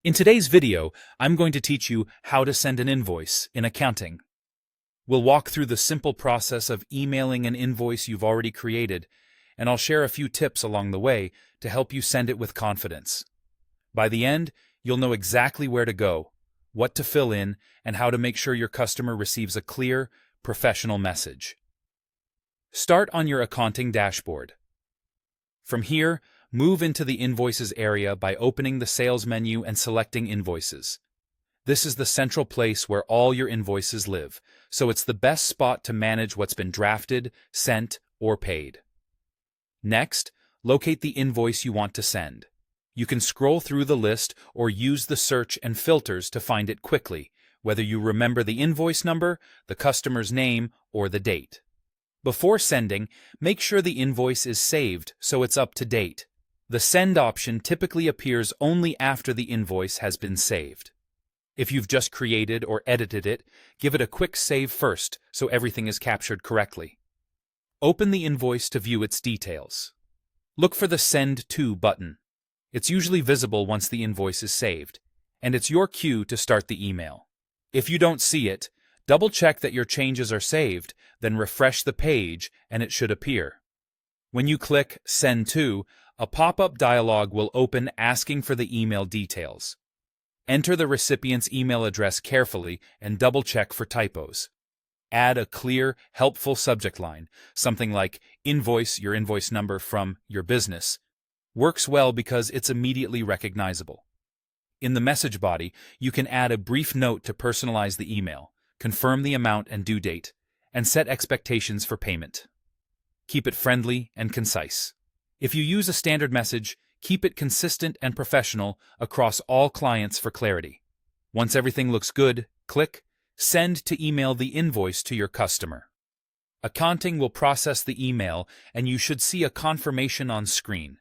In today's video, I'm going to teach you how to send an invoice in accounting. We'll walk through the simple process of emailing an invoice you've already created, and I'll share a few tips along the way to help you send it with confidence. By the end, you'll know exactly where to go, what to fill in, and how to make sure your customer receives a clear, professional message. Start on your accounting dashboard. From here, move into the Invoices area by opening the Sales menu and selecting Invoices. This is the central place where all your invoices live, so it's the best spot to manage what's been drafted, sent, or paid. Next, locate the invoice you want to send. You can scroll through the list or use the search and filters to find it quickly, whether you remember the invoice number, the customer's name, or the date. Before sending, make sure the invoice is saved so it's up to date. The Send option typically appears only after the invoice has been saved. If you've just created or edited it, give it a quick save first so everything is captured correctly. Open the invoice to view its details. Look for the Send To button. It's usually visible once the invoice is saved, and it's your cue to start the email. If you don't see it, double-check that your changes are saved, then refresh the page and it should appear. When you click Send To, a pop-up dialog will open asking for the email details. Enter the recipient's email address carefully and double-check for typos. Add a clear, helpful subject line, something like "Invoice your invoice number from your business." Works well because it's immediately recognizable. In the message body, you can add a brief note to personalize the email, confirm the amount and due date, and set expectations for payment. Keep it friendly and concise. If you use a standard message, keep it consistent and professional across all clients for clarity. Once everything looks good, click Send to email the invoice to your customer. Accounting will process the email, and you should see a confirmation on screen.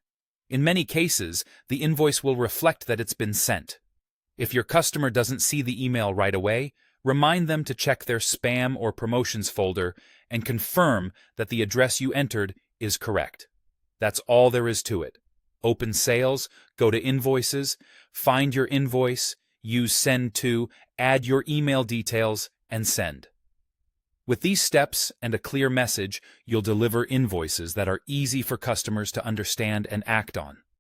In many cases, the invoice will reflect that it's been sent. If your customer doesn't see the email right away, remind them to check their spam or promotions folder and confirm that the address you entered is correct. That's all there is to it. Open Sales, go to Invoices, find your invoice, use Send To, add your email details, and send. With these steps and a clear message, you'll deliver invoices that are easy for customers to understand and act on.